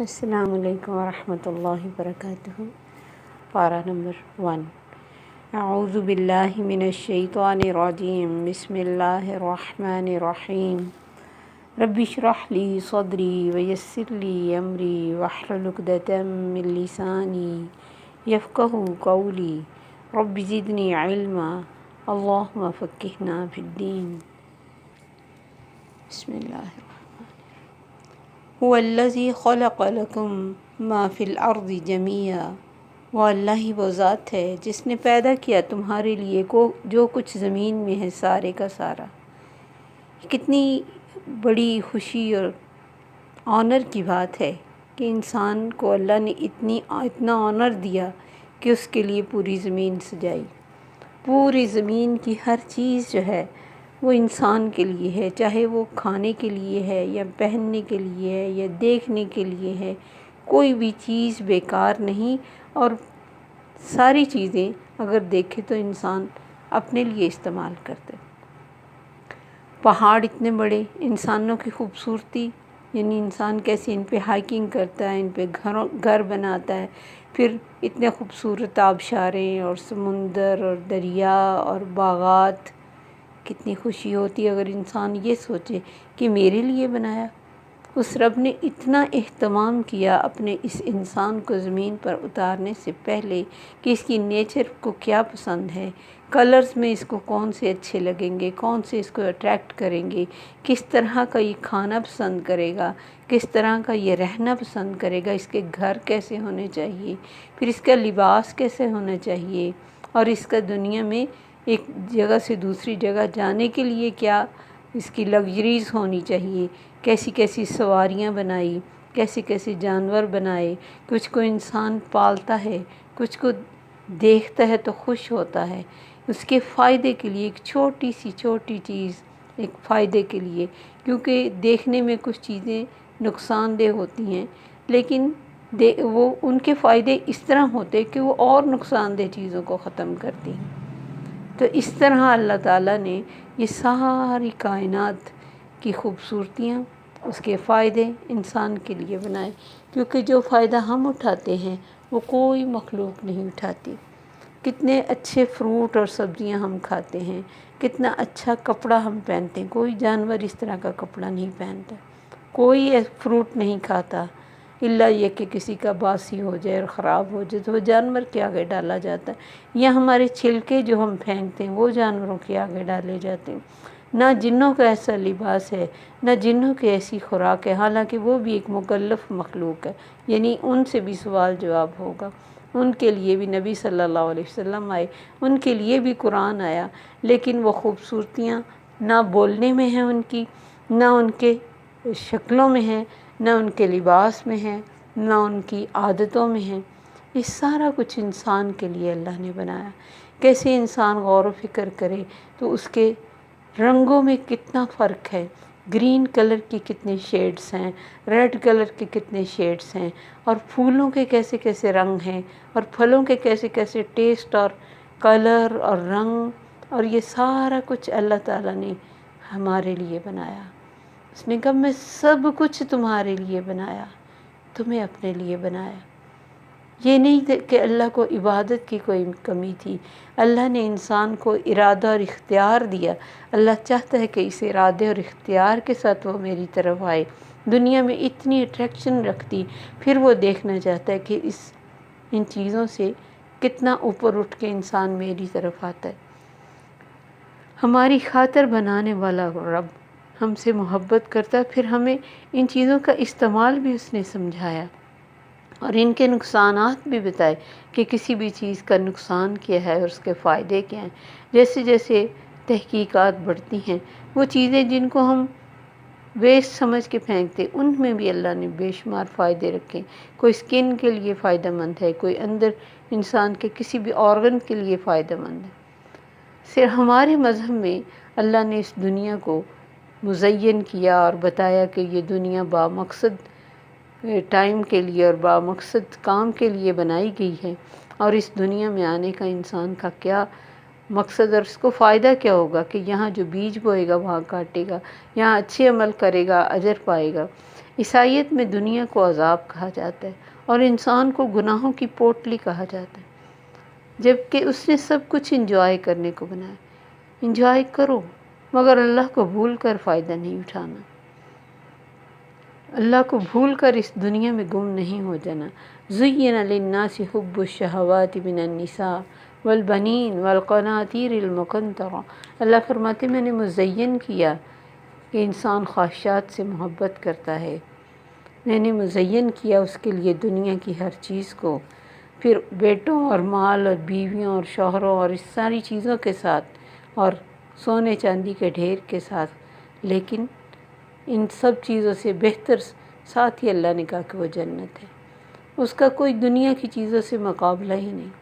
السلام علیکم ورحمۃ اللہ وبرکاتہ۔ پارہ نمبر 1۔ اعوذ باللہ من الشیطان الرجیم، بسم اللہ الرحمن الرحیم۔ رب اشرح لی صدری ویسر لی امری واحلل عقدۃ من لسانی یفقہوا قولی، رب زدنی علما، اللہم فقہنا فی الدین۔ بسم اللہ الرحمن۔ هو الذی خلق لکم ما فی الارض جمیعا، وہ اللہ ہی وہ ذات ہے جس نے پیدا کیا تمہارے لیے جو کچھ زمین میں ہے سارے کا سارا۔ کتنی بڑی خوشی اور آنر کی بات ہے کہ انسان کو اللہ نے اتنا آنر دیا کہ اس کے لیے پوری زمین سجائی۔ پوری زمین کی ہر چیز جو ہے وہ انسان کے لیے ہے، چاہے وہ کھانے کے لیے ہے یا پہننے کے لیے ہے یا دیکھنے کے لیے ہے، کوئی بھی چیز بیکار نہیں۔ اور ساری چیزیں اگر دیکھے تو انسان اپنے لیے استعمال کرتے۔ پہاڑ اتنے بڑے، انسانوں کی خوبصورتی، یعنی انسان کیسے ان پہ ہائکنگ کرتا ہے، ان پہ گھر بناتا ہے، پھر اتنے خوبصورت آبشاریں اور سمندر اور دریا اور باغات، کتنی خوشی ہوتی ہے اگر انسان یہ سوچے کہ میرے لیے بنایا۔ اس رب نے اتنا اہتمام کیا اپنے اس انسان کو زمین پر اتارنے سے پہلے کہ اس کی نیچر کو کیا پسند ہے، کلرز میں اس کو کون سے اچھے لگیں گے، کون سے اس کو اٹریکٹ کریں گے، کس طرح کا یہ کھانا پسند کرے گا، کس طرح کا یہ رہنا پسند کرے گا، اس کے گھر کیسے ہونے چاہیے، پھر اس کا لباس کیسے ہونا چاہیے، اور اس کا دنیا میں ایک جگہ سے دوسری جگہ جانے کے لیے کیا اس کی لگژریز ہونی چاہیے، کیسی کیسی سواریاں بنائی، کیسے کیسے جانور بنائے۔ کچھ کو انسان پالتا ہے، کچھ کو دیکھتا ہے تو خوش ہوتا ہے، اس کے فائدے کے لیے ایک چھوٹی چیز ایک فائدے کے لیے، کیونکہ دیکھنے میں کچھ چیزیں نقصان دہ ہوتی ہیں لیکن وہ ان کے فائدے اس طرح ہوتے کہ وہ اور نقصان دہ چیزوں کو ختم کرتی ہیں۔ تو اس طرح اللہ تعالیٰ نے یہ ساری کائنات کی خوبصورتیاں، اس کے فائدے انسان کے لیے بنائے، کیونکہ جو فائدہ ہم اٹھاتے ہیں وہ کوئی مخلوق نہیں اٹھاتی۔ کتنے اچھے فروٹ اور سبزیاں ہم کھاتے ہیں، کتنا اچھا کپڑا ہم پہنتے ہیں، کوئی جانور اس طرح کا کپڑا نہیں پہنتا، کوئی فروٹ نہیں کھاتا، الا یہ کہ کسی کا باسی ہو جائے اور خراب ہو جائے تو وہ جانور کے آگے ڈالا جاتا ہے، یا ہمارے چھلکے جو ہم پھینکتے ہیں وہ جانوروں کے آگے ڈالے جاتے ہیں۔ نہ جنوں کا ایسا لباس ہے، نہ جنوں کی ایسی خوراک ہے، حالانکہ وہ بھی ایک مکلف مخلوق ہے، یعنی ان سے بھی سوال جواب ہوگا۔ ان کے لیے بھی نبی صلی اللہ علیہ وسلم آئے، ان کے لیے بھی قرآن آیا، لیکن وہ خوبصورتیاں نہ بولنے میں ہیں ان کی، نہ ان کے شکلوں میں ہیں، نہ ان کے لباس میں ہیں، نہ ان کی عادتوں میں ہیں۔ یہ سارا کچھ انسان کے لیے اللہ نے بنایا۔ کیسے انسان غور و فکر کرے تو اس کے رنگوں میں کتنا فرق ہے، گرین کلر کی کتنے شیڈز ہیں، ریڈ کلر کے کتنے شیڈز ہیں، اور پھولوں کے کیسے کیسے رنگ ہیں، اور پھلوں کے کیسے کیسے ٹیسٹ اور کلر اور رنگ، اور یہ سارا کچھ اللہ تعالیٰ نے ہمارے لیے بنایا۔ اس نے کہا میں سب کچھ تمہارے لیے بنایا، تمہیں اپنے لیے بنایا۔ یہ نہیں کہ اللہ کو عبادت کی کوئی کمی تھی، اللہ نے انسان کو ارادہ اور اختیار دیا۔ اللہ چاہتا ہے کہ اس ارادے اور اختیار کے ساتھ وہ میری طرف آئے، دنیا میں اتنی اٹریکشن رکھتی، پھر وہ دیکھنا چاہتا ہے کہ ان چیزوں سے کتنا اوپر اٹھ کے انسان میری طرف آتا ہے۔ ہماری خاطر بنانے والا رب ہم سے محبت کرتا، پھر ہمیں ان چیزوں کا استعمال بھی اس نے سمجھایا اور ان کے نقصانات بھی بتائے کہ کسی بھی چیز کا نقصان کیا ہے اور اس کے فائدے کیا ہیں۔ جیسے جیسے تحقیقات بڑھتی ہیں، وہ چیزیں جن کو ہم ویسٹ سمجھ کے پھینکتے، ان میں بھی اللہ نے بے شمار فائدے رکھے۔ کوئی سکن کے لیے فائدہ مند ہے، کوئی اندر انسان کے کسی بھی آرگن کے لیے فائدہ مند ہے۔ صرف ہمارے مذہب میں اللہ نے اس دنیا کو مزین کیا اور بتایا کہ یہ دنیا بامقصد ٹائم کے لیے اور بامقصد کام کے لیے بنائی گئی ہے، اور اس دنیا میں آنے کا انسان کا کیا مقصد اور اس کو فائدہ کیا ہوگا کہ یہاں جو بیج بوئے گا وہاں کاٹے گا، یہاں اچھے عمل کرے گا اجر پائے گا۔ عیسائیت میں دنیا کو عذاب کہا جاتا ہے اور انسان کو گناہوں کی پوٹلی کہا جاتا ہے، جبکہ اس نے سب کچھ انجوائے کرنے کو بنایا۔ انجوائے کرو، مگر اللہ کو بھول کر فائدہ نہیں اٹھانا، اللہ کو بھول کر اس دنیا میں گم نہیں ہو جانا۔ زُيِّنَ لِلنَّاسِ حُبُّ الشَّهَوَاتِ مِنَ النِّسَاءِ وَالْبَنِينَ وَالْقَنَاطِيرِ الْمُقَنطَرَةِ، اللہ فرماتے ہیں میں نے مزین کیا کہ انسان خواہشات سے محبت کرتا ہے، میں نے مزین کیا اس کے لیے دنیا کی ہر چیز کو، پھر بیٹوں اور مال اور بیویوں اور شوہروں اور اس ساری چیزوں کے ساتھ اور سونے چاندی کے ڈھیر کے ساتھ، لیکن ان سب چیزوں سے بہتر ساتھ ہی اللہ نے کہا کہ وہ جنت ہے، اس کا کوئی دنیا کی چیزوں سے مقابلہ ہی نہیں۔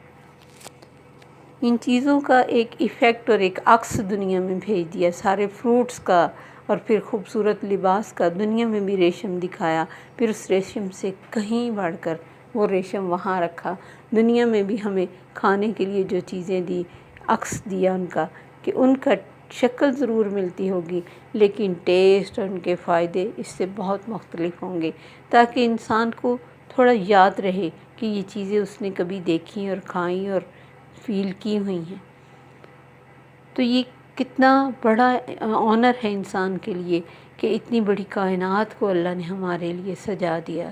ان چیزوں کا ایک ایفیکٹ اور ایک عکس دنیا میں بھیج دیا، سارے فروٹس کا اور پھر خوبصورت لباس کا، دنیا میں بھی ریشم دکھایا، پھر اس ریشم سے کہیں بڑھ کر وہ ریشم وہاں رکھا، دنیا میں بھی ہمیں کھانے کے لیے جو چیزیں دی، عکس دیا ان کا کہ ان کا شکل ضرور ملتی ہوگی لیکن ٹیسٹ اور ان کے فائدے اس سے بہت مختلف ہوں گے، تاکہ انسان کو تھوڑا یاد رہے کہ یہ چیزیں اس نے کبھی دیکھی اور کھائیں اور فیل کی ہوئی ہیں۔ تو یہ کتنا بڑا آنر ہے انسان کے لیے کہ اتنی بڑی کائنات کو اللہ نے ہمارے لیے سجا دیا۔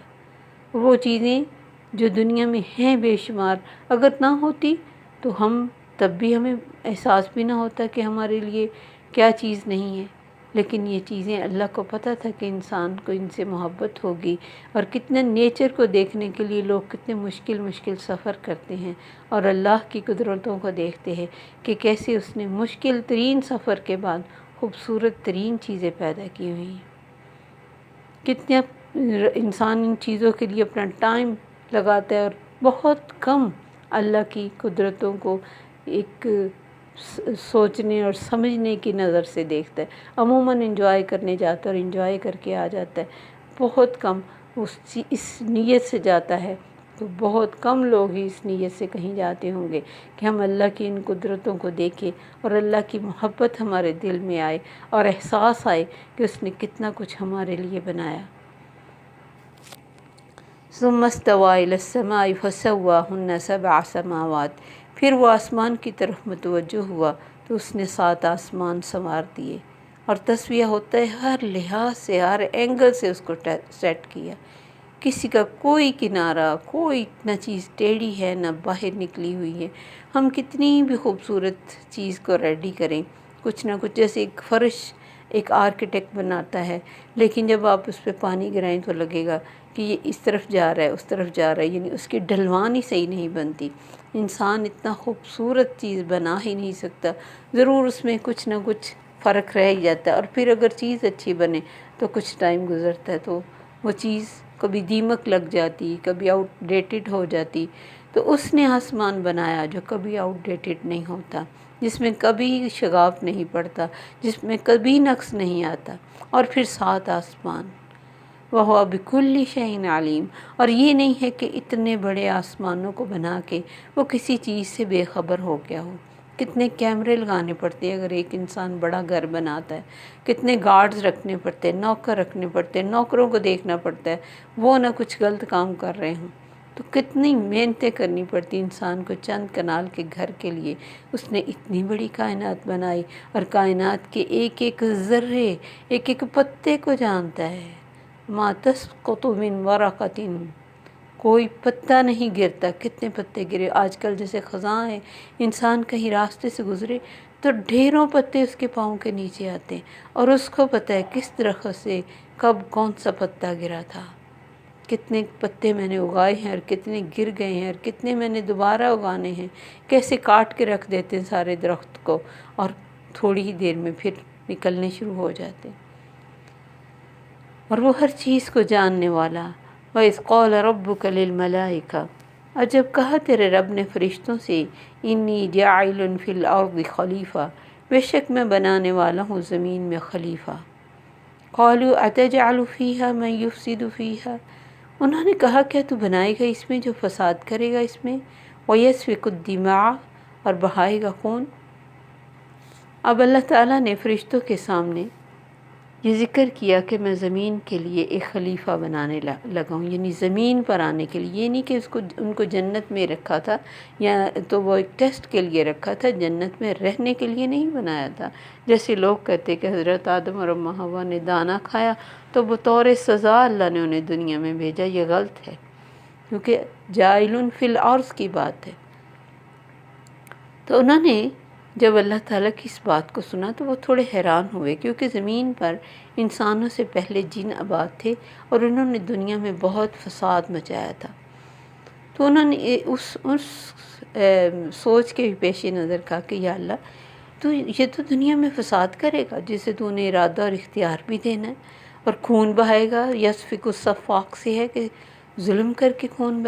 وہ چیزیں جو دنیا میں ہیں بے شمار، اگر نہ ہوتی تو ہم تب بھی ہمیں احساس بھی نہ ہوتا کہ ہمارے لیے کیا چیز نہیں ہے، لیکن یہ چیزیں اللہ کو پتہ تھا کہ انسان کو ان سے محبت ہوگی، اور کتنے نیچر کو دیکھنے کے لیے لوگ کتنے مشکل سفر کرتے ہیں اور اللہ کی قدرتوں کو دیکھتے ہیں کہ کیسے اس نے مشکل ترین سفر کے بعد خوبصورت ترین چیزیں پیدا کی ہوئی ہیں۔ کتنے انسان ان چیزوں کے لیے اپنا ٹائم لگاتا ہے اور بہت کم اللہ کی قدرتوں کو ایک سوچنے اور سمجھنے کی نظر سے دیکھتا ہے۔ عموماً انجوائے کرنے جاتا ہے اور انجوائے کر کے آ جاتا ہے، بہت کم اس نیت سے جاتا ہے، تو بہت کم لوگ ہی اس نیت سے کہیں جاتے ہوں گے کہ ہم اللہ کی ان قدرتوں کو دیکھیں اور اللہ کی محبت ہمارے دل میں آئے اور احساس آئے کہ اس نے کتنا کچھ ہمارے لیے بنایا۔ ثم استوى إلى السماء فسواهن 7 سماوات، پھر وہ آسمان کی طرف متوجہ ہوا تو اس نے 7 آسمان سنوار دیے، اور تسویہ ہوتا ہے ہر لحاظ سے، ہر اینگل سے اس کو سیٹ کیا، کسی کا کوئی کنارہ، کوئی نہ چیز ٹیڑھی ہے نہ باہر نکلی ہوئی ہے۔ ہم کتنی بھی خوبصورت چیز کو ریڈی کریں، کچھ نہ کچھ، جیسے ایک فرش ایک آرکیٹیکٹ بناتا ہے، لیکن جب آپ اس پہ پانی گرائیں تو لگے گا کہ یہ اس طرف جا رہا ہے اس طرف جا رہا ہے، یعنی اس کی ڈھلوان ہی صحیح نہیں بنتی۔ انسان اتنا خوبصورت چیز بنا ہی نہیں سکتا، ضرور اس میں کچھ نہ کچھ فرق رہ ہی جاتا ہے، اور پھر اگر چیز اچھی بنے تو کچھ ٹائم گزرتا ہے تو وہ چیز کبھی دیمک لگ جاتی، کبھی آؤٹ ڈیٹڈ ہو جاتی۔ تو اس نے آسمان بنایا جو کبھی آؤٹ ڈیٹڈ نہیں ہوتا، جس میں کبھی شگاف نہیں پڑتا، جس میں کبھی نقص نہیں آتا، اور پھر 7 آسمان۔ وَهُوَ بِكُلِّ شَيْءٍ عَلِيمٌ، اور یہ نہیں ہے کہ اتنے بڑے آسمانوں کو بنا کے وہ کسی چیز سے بے خبر ہو گیا ہو۔ کتنے کیمرے لگانے پڑتے ہیں اگر ایک انسان بڑا گھر بناتا ہے، کتنے گارڈز رکھنے پڑتے ہیں، نوکر رکھنے پڑتے ہیں، نوکروں کو دیکھنا پڑتا ہے وہ نہ کچھ غلط کام کر رہے ہوں، تو کتنی محنتیں کرنی پڑتی انسان کو چند کنال کے گھر کے لیے۔ اس نے اتنی بڑی کائنات بنائی، اور کائنات کے ایک ایک ذرے، ایک ایک پتے کو جانتا ہے۔ ما تسقط من ورقة، کوئی پتا نہیں گرتا، کتنے پتے گرے، آج کل جیسے خزاں ہے، انسان کہیں راستے سے گزرے تو ڈھیروں پتے اس کے پاؤں کے نیچے آتے ہیں، اور اس کو پتہ ہے کس درخت سے کب کون سا پتا گرا تھا، کتنے پتے میں نے اگائے ہیں اور کتنے گر گئے ہیں اور کتنے میں نے دوبارہ اگانے ہیں، کیسے کاٹ کے رکھ دیتے ہیں سارے درخت کو اور تھوڑی ہی دیر میں پھر نکلنے شروع ہو جاتے ہیں، اور وہ ہر چیز کو جاننے والا۔ وَإِذْ قَالَ رَبُّكَ لِلْمَلَائِكَةِ، اور جب کہا تیرے رب نے فرشتوں سے، اِنِّي جَاعِلٌ فِي الْأَرْضِ خَلِيفَةً، بے شک میں بنانے والا ہوں زمین میں خلیفہ۔ قَالُوا أَتَجْعَلُ فِيهَا مَن يُفْسِدُ فِيهَا، انہوں نے کہا کیا تو بنائے گا اس میں جو فساد کرے گا اس میں، وَيَسْفِكُ الدِّمَاءَ، اور بہائے گا خون۔ اب اللہ تعالیٰ نے فرشتوں کے سامنے یہ ذکر کیا کہ میں زمین کے لیے ایک خلیفہ بنانے لگا ہوں، یعنی زمین پر آنے کے لیے، یہ نہیں کہ ان کو جنت میں رکھا تھا، یا تو وہ ایک ٹیسٹ کے لیے رکھا تھا، جنت میں رہنے کے لیے نہیں بنایا تھا۔ جیسے لوگ کہتے کہ حضرت آدم اور اماں حوا نے دانا کھایا تو بطور سزا اللہ نے انہیں دنیا میں بھیجا، یہ غلط ہے، کیونکہ جاعل فی الارض کی بات ہے۔ تو انہوں نے جب اللہ تعالیٰ کی اس بات کو سنا تو وہ تھوڑے حیران ہوئے، کیونکہ زمین پر انسانوں سے پہلے جن آباد تھے اور انہوں نے دنیا میں بہت فساد مچایا تھا۔ تو انہوں نے اس سوچ کے بھی پیش نظر کہا کہ یا اللہ، تو یہ تو دنیا میں فساد کرے گا جسے تو نے ارادہ اور اختیار بھی دینا ہے، اور خون بہائے گا، یسفک الصفاق سے ہے کہ ظلم کر کے خون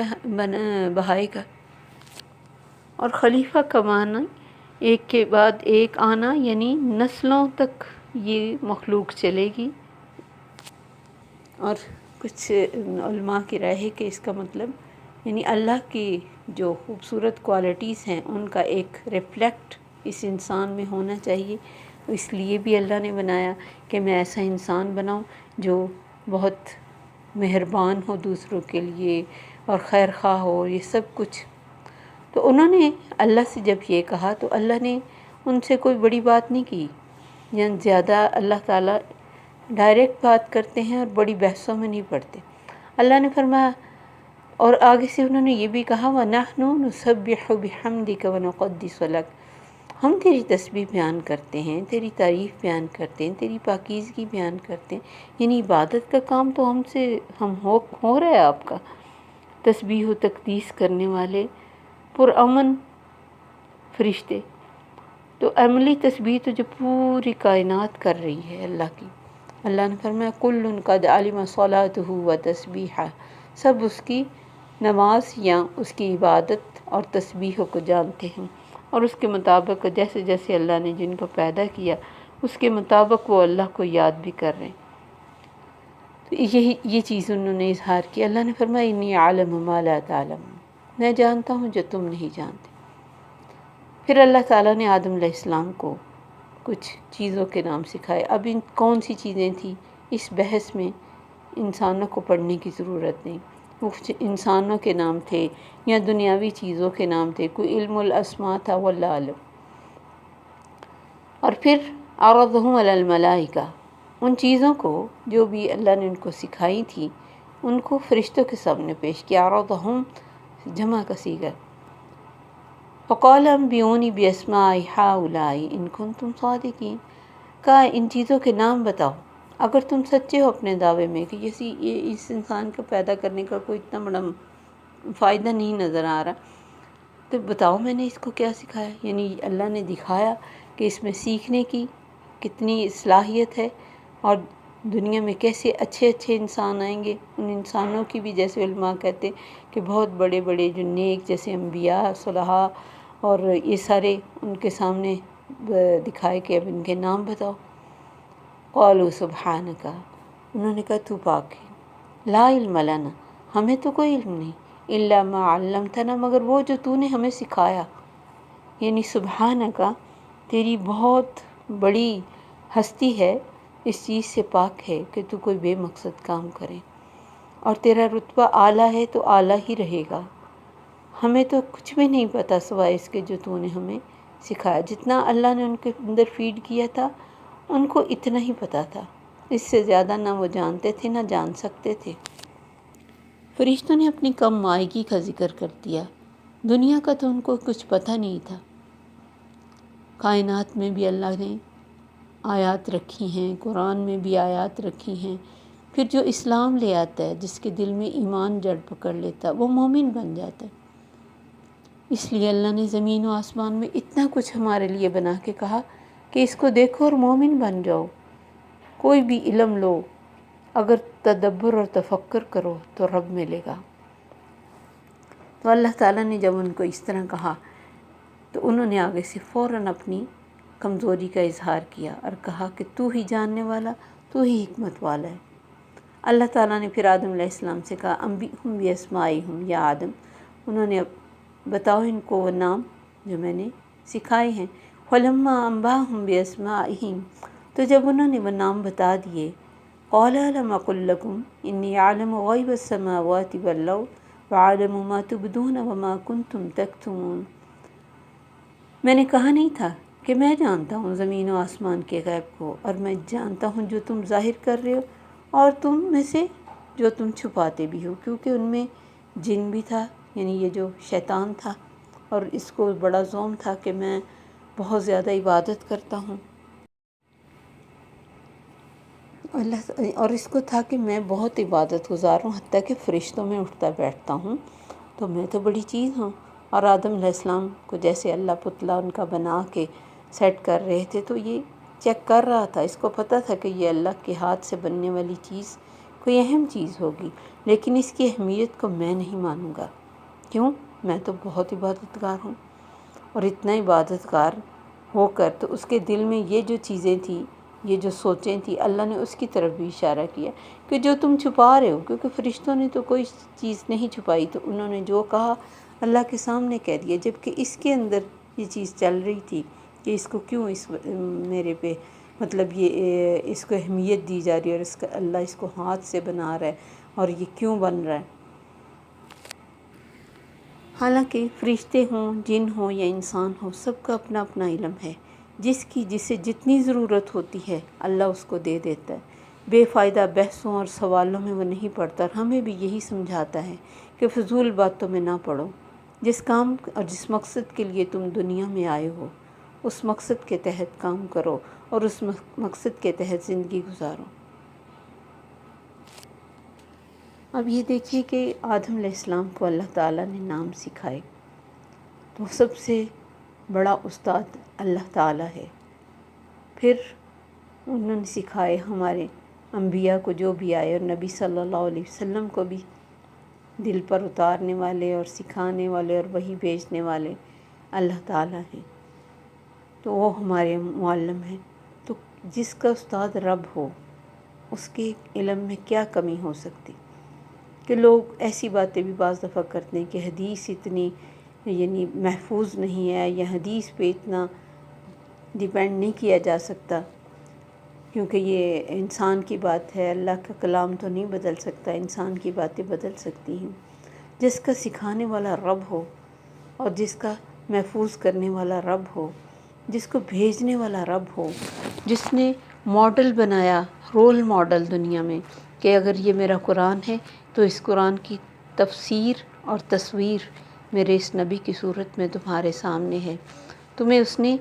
بہائے گا۔ اور خلیفہ کا معنی ایک کے بعد ایک آنا، یعنی نسلوں تک یہ مخلوق چلے گی۔ اور کچھ علماء کی رائے ہے کہ اس کا مطلب یعنی اللہ کی جو خوبصورت کوالٹیز ہیں ان کا ایک ریفلیکٹ اس انسان میں ہونا چاہیے، اس لیے بھی اللہ نے بنایا کہ میں ایسا انسان بناؤں جو بہت مہربان ہو دوسروں کے لیے اور خیر خواہ ہو، یہ سب کچھ۔ تو انہوں نے اللہ سے جب یہ کہا تو اللہ نے ان سے کوئی بڑی بات نہیں کی، یعنی زیادہ اللہ تعالیٰ ڈائریکٹ بات کرتے ہیں اور بڑی بحثوں میں نہیں پڑتے۔ اللہ نے فرمایا، اور آگے سے انہوں نے یہ بھی کہا وَنَحْنُ نُسَبِّحُ بِحَمْدِكَ وَنُقَدِّسُ لَكَ، ہم تیری تسبیح بیان کرتے ہیں، تیری تعریف بیان کرتے ہیں، تیری پاکیزگی بیان کرتے ہیں، یعنی عبادت کا کام تو ہم ہو رہا ہے آپ کا۔ تسبیح و تقدیس کرنے والے پرامن فرشتے، تو عملی تسبیح تو جو پوری کائنات کر رہی ہے اللہ کی۔ اللہ نے فرمایا کُلٌ قد علم صلاتہ و تسبیحہ، سب اس کی نماز یا اس کی عبادت اور تسبیح کو جانتے ہیں، اور اس کے مطابق جیسے جیسے اللہ نے جن کو پیدا کیا اس کے مطابق وہ اللہ کو یاد بھی کر رہے ہیں۔ تو یہ چیز انہوں نے اظہار کی۔ اللہ نے فرمایا انی اعلم ما لا تعلمون، میں جانتا ہوں جو تم نہیں جانتے۔ پھر اللہ تعالیٰ نے آدم علیہ السلام کو کچھ چیزوں کے نام سکھائے۔ اب ان کون سی چیزیں تھیں اس بحث میں انسانوں کو پڑھنے کی ضرورت نہیں، کچھ انسانوں کے نام تھے یا دنیاوی چیزوں کے نام تھے، کوئی علم الاسماء تھا واللہ اعلم۔ اور پھر عرضہم علی الملائکہ، ان چیزوں کو جو بھی اللہ نے ان کو سکھائی تھی ان کو فرشتوں کے سامنے پیش کیا، عرضہم جمع کا صیغہ۔ فقال انبئونی باسماء ہؤلاء ان کنتم صادقین، کہا ان چیزوں کے نام بتاؤ اگر تم سچے ہو اپنے دعوے میں کہ یہ اس انسان کو پیدا کرنے کا کوئی اتنا بڑا فائدہ نہیں نظر آ رہا، تو بتاؤ میں نے اس کو کیا سکھایا۔ یعنی اللہ نے دکھایا کہ اس میں سیکھنے کی کتنی صلاحیت ہے، اور دنیا میں کیسے اچھے اچھے انسان آئیں گے۔ ان انسانوں کی بھی جیسے علماء کہتے کہ بہت بڑے بڑے جو نیک جیسے انبیاء صلحاء اور یہ سارے ان کے سامنے دکھائے کہ اب ان کے نام بتاؤ۔ قالوا سبحانک، انہوں نے کہا تو پاک ہے، لا علم لنا، ہمیں تو کوئی علم نہیں، الا ما علمتنا، مگر وہ جو تو نے ہمیں سکھایا۔ یعنی سبحانک، تیری بہت بڑی ہستی ہے، اس چیز سے پاک ہے کہ تو کوئی بے مقصد کام کرے، اور تیرا رتبہ اعلیٰ ہے تو اعلیٰ ہی رہے گا۔ ہمیں تو کچھ بھی نہیں پتہ سوائے اس کے جو تو نے ہمیں سکھایا۔ جتنا اللہ نے ان کے اندر فیڈ کیا تھا ان کو اتنا ہی پتہ تھا، اس سے زیادہ نہ وہ جانتے تھے نہ جان سکتے تھے۔ فرشتوں نے اپنی کم مائگی کا ذکر کر دیا، دنیا کا تو ان کو کچھ پتہ نہیں تھا۔ کائنات میں بھی اللہ نے آیات رکھی ہیں، قرآن میں بھی آیات رکھی ہیں۔ پھر جو اسلام لے آتا ہے، جس کے دل میں ایمان جڑ پکڑ لیتا ہے، وہ مومن بن جاتا ہے۔ اس لیے اللہ نے زمین و آسمان میں اتنا کچھ ہمارے لیے بنا کے کہا کہ اس کو دیکھو اور مومن بن جاؤ۔ کوئی بھی علم لو، اگر تدبر اور تفکر کرو تو رب ملے گا۔ تو اللہ تعالیٰ نے جب ان کو اس طرح کہا تو انہوں نے آگے سے فوراً اپنی کمزوری کا اظہار کیا اور کہا کہ تو ہی جاننے والا، تو ہی حکمت والا ہے۔ اللہ تعالیٰ نے پھر آدم علیہ السلام سے کہا انبئہم باسمائہم یا آدم، انہوں نے بتاؤ ان کو وہ نام جو میں نے سکھائے ہیں۔ فلما انباہم باسمائہم تو جب انہوں نے وہ نام بتا دیے، قال الم اقل لکم انی اعلم غیب السماوات والارض وعلم ما تبدون وما کنتم تکتمون، میں نے کہا نہیں تھا کہ میں جانتا ہوں زمین و آسمان کے غیب کو، اور میں جانتا ہوں جو تم ظاہر کر رہے ہو اور تم میں سے جو تم چھپاتے بھی ہو، کیونکہ ان میں جن بھی تھا، یعنی یہ جو شیطان تھا، اور اس کو بڑا زوم تھا کہ میں بہت زیادہ عبادت کرتا ہوں، اور اس کو تھا کہ میں بہت عبادت گزار ہوں، حتیٰ کہ فرشتوں میں اٹھتا بیٹھتا ہوں، تو میں تو بڑی چیز ہوں۔ اور آدم علیہ السلام کو جیسے اللہ پتلا ان کا بنا کے سیٹ کر رہے تھے، تو یہ چیک کر رہا تھا، اس کو پتہ تھا کہ یہ اللہ کے ہاتھ سے بننے والی چیز کوئی اہم چیز ہوگی، لیکن اس کی اہمیت کو میں نہیں مانوں گا۔ کیوں؟ میں تو بہت عبادت گار ہوں، اور اتنا عبادت گار ہو کر تو اس کے دل میں یہ جو چیزیں تھیں، یہ جو سوچیں تھیں، اللہ نے اس کی طرف بھی اشارہ کیا کہ جو تم چھپا رہے ہو، کیونکہ فرشتوں نے تو کوئی چیز نہیں چھپائی، تو انہوں نے جو کہا اللہ کے سامنے کہہ دیا، جبکہ اس کے اندر یہ چیز چل رہی تھی کہ اس کو کیوں میرے پہ مطلب یہ اس کو اہمیت دی جا رہی ہے، اور اس کا اللہ اس کو ہاتھ سے بنا رہا ہے، اور یہ کیوں بن رہا ہے۔ حالانکہ فرشتے ہوں، جن ہوں یا انسان ہو، سب کا اپنا اپنا علم ہے، جسے جتنی ضرورت ہوتی ہے اللہ اس کو دے دیتا ہے، بے فائدہ بحثوں اور سوالوں میں وہ نہیں پڑتا، اور ہمیں بھی یہی سمجھاتا ہے کہ فضول باتوں میں نہ پڑو، جس کام اور جس مقصد کے لیے تم دنیا میں آئے ہو اس مقصد کے تحت کام کرو، اور اس مقصد کے تحت زندگی گزارو۔ اب یہ دیکھیے کہ آدم علیہ السلام کو اللہ تعالیٰ نے نام سکھائے، تو سب سے بڑا استاد اللہ تعالیٰ ہے، پھر انہوں نے سکھائے ہمارے انبیاء کو جو بھی آئے، اور نبی صلی اللہ علیہ وسلم کو بھی دل پر اتارنے والے اور سکھانے والے اور وہی بھیجنے والے اللہ تعالیٰ ہیں، تو وہ ہمارے معلم ہیں۔ تو جس کا استاد رب ہو، اس کے علم میں کیا کمی ہو سکتی؟ کہ لوگ ایسی باتیں بھی بعض دفعہ کرتے ہیں کہ حدیث اتنی یعنی محفوظ نہیں ہے، یا حدیث پہ اتنا ڈیپینڈ نہیں کیا جا سکتا، کیونکہ یہ انسان کی بات ہے، اللہ کا کلام تو نہیں بدل سکتا، انسان کی باتیں بدل سکتی ہیں۔ جس کا سکھانے والا رب ہو، اور جس کا محفوظ کرنے والا رب ہو، جس کو بھیجنے والا رب ہو، جس نے ماڈل بنایا، رول ماڈل دنیا میں، کہ اگر یہ میرا قرآن ہے تو اس قرآن کی تفسیر اور تصویر میرے اس نبی کی صورت میں تمہارے سامنے ہے۔ تمہیں اس نے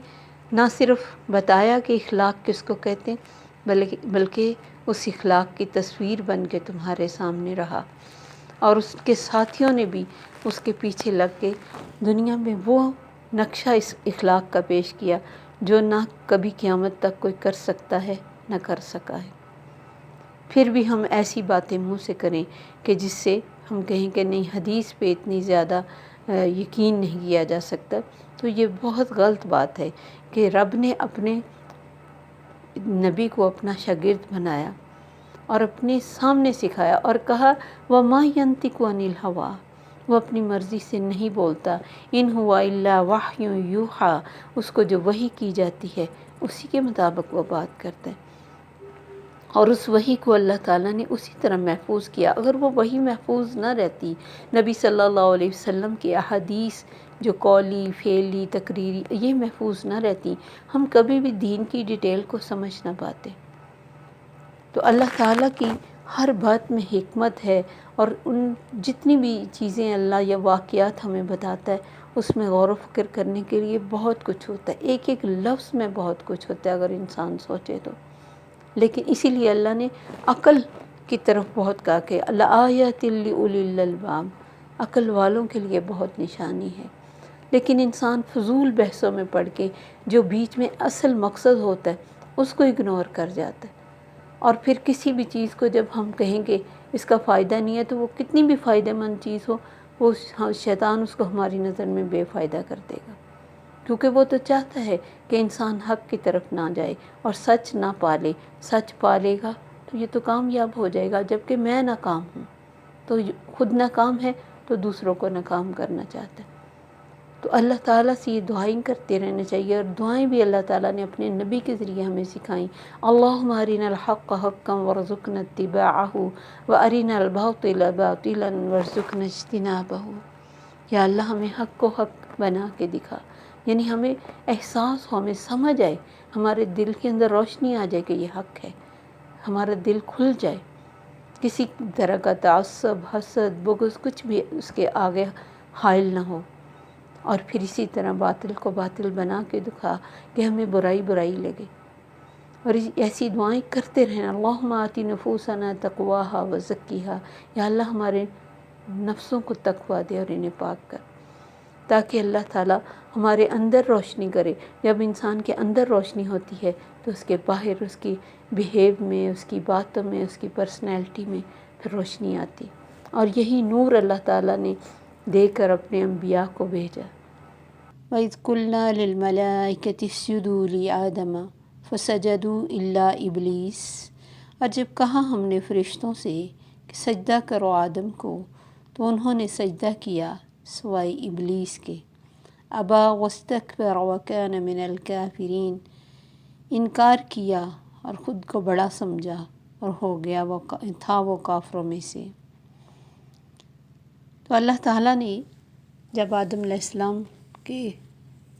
نہ صرف بتایا کہ اخلاق کس کو کہتے ہیں، بلکہ اس اخلاق کی تصویر بن کے تمہارے سامنے رہا، اور اس کے ساتھیوں نے بھی اس کے پیچھے لگ کے دنیا میں وہ نقشہ اس اخلاق کا پیش کیا جو نہ کبھی قیامت تک کوئی کر سکتا ہے نہ کر سکا ہے۔ پھر بھی ہم ایسی باتیں منہ سے کریں کہ جس سے ہم کہیں کہ نہیں، حدیث پہ اتنی زیادہ یقین نہیں کیا جا سکتا، تو یہ بہت غلط بات ہے کہ رب نے اپنے نبی کو اپنا شاگرد بنایا اور اپنے سامنے سکھایا، اور کہا وَمَا يَنطِقُ عَنِ الْهَوَىٰ، وہ اپنی مرضی سے نہیں بولتا، إِنْ هُوَ إِلَّا وَحْيٌ يُوحَىٰ، اس کو جو وحی کی جاتی ہے اسی کے مطابق وہ بات کرتا ہے، اور اس وحی کو اللہ تعالیٰ نے اسی طرح محفوظ کیا۔ اگر وہ وحی محفوظ نہ رہتی، نبی صلی اللہ علیہ وسلم کی احادیث جو قولی، فعلی، تقریری، یہ محفوظ نہ رہتی، ہم کبھی بھی دین کی ڈیٹیل کو سمجھ نہ پاتے۔ تو اللہ تعالیٰ کی ہر بات میں حکمت ہے، اور ان جتنی بھی چیزیں اللہ یا واقعات ہمیں بتاتا ہے اس میں غور و فکر کرنے کے لیے بہت کچھ ہوتا ہے، ایک ایک لفظ میں بہت کچھ ہوتا ہے اگر انسان سوچے تو۔ لیکن اسی لیے اللہ نے عقل کی طرف بہت کہا کہ لآیات لأولی الالباب، عقل والوں کے لیے بہت نشانی ہے۔ لیکن انسان فضول بحثوں میں پڑھ کے جو بیچ میں اصل مقصد ہوتا ہے اس کو اگنور کر جاتا ہے، اور پھر کسی بھی چیز کو جب ہم کہیں گے اس کا فائدہ نہیں ہے، تو وہ کتنی بھی فائدہ مند چیز ہو، وہ شیطان اس کو ہماری نظر میں بے فائدہ کر دے گا، کیونکہ وہ تو چاہتا ہے کہ انسان حق کی طرف نہ جائے اور سچ نہ پالے۔ سچ پالے گا تو یہ تو کامیاب ہو جائے گا، جبکہ میں ناکام ہوں، تو خود ناکام ہے تو دوسروں کو ناکام کرنا چاہتا ہے۔ تو اللہ تعالیٰ سے یہ دعائیں کرتے رہنا چاہیے، اور دعائیں بھی اللہ تعالیٰ نے اپنے نبی کے ذریعے ہمیں سکھائیں۔ اللہم ارنا الحق حقا وارزقنا اتباعہ وارنا الباطل باطلا وارزقنا اجتنابہ۔ یا اللہ ہمیں حق کو حق بنا کے دکھا، یعنی ہمیں احساس ہو، ہمیں سمجھ آئے، ہمارے دل کے اندر روشنی آ جائے کہ یہ حق ہے، ہمارا دل کھل جائے، کسی طرح کا تعصب، حسد، بغض کچھ بھی اس کے آگے حائل نہ ہو، اور پھر اسی طرح باطل کو باطل بنا کے دکھا کہ ہمیں برائی برائی لگے، اور ایسی دعائیں کرتے رہنا۔ اللہم آتی نفوسنا تقواہا وزکیہا، یا اللہ ہمارے نفسوں کو تقویٰ دے اور انہیں پاک کر، تاکہ اللہ تعالیٰ ہمارے اندر روشنی کرے۔ جب انسان کے اندر روشنی ہوتی ہے تو اس کے باہر، اس کی بیہیو میں، اس کی باتوں میں، اس کی پرسنالٹی میں پھر روشنی آتی، اور یہی نور اللہ تعالیٰ نے دے کر اپنے انبیاء کو بھیجا۔ وَإِذْ قُلْنَا لِلْمَلَائِكَةِ اسْجُدُوا لِآدَمَ فَسَجَدُوا إِلَّا إِبْلِيسَ، اور جب کہا ہم نے فرشتوں سے کہ سجدہ کرو آدم کو، تو انہوں نے سجدہ کیا سوائے ابلیس کے۔ ابا واستکبر وکان من الکافرین، انکار کیا اور خود کو بڑا سمجھا اور ہو گیا وہ کافروں میں سے۔ تو اللہ تعالیٰ نے جب آدم علیہ السلام کے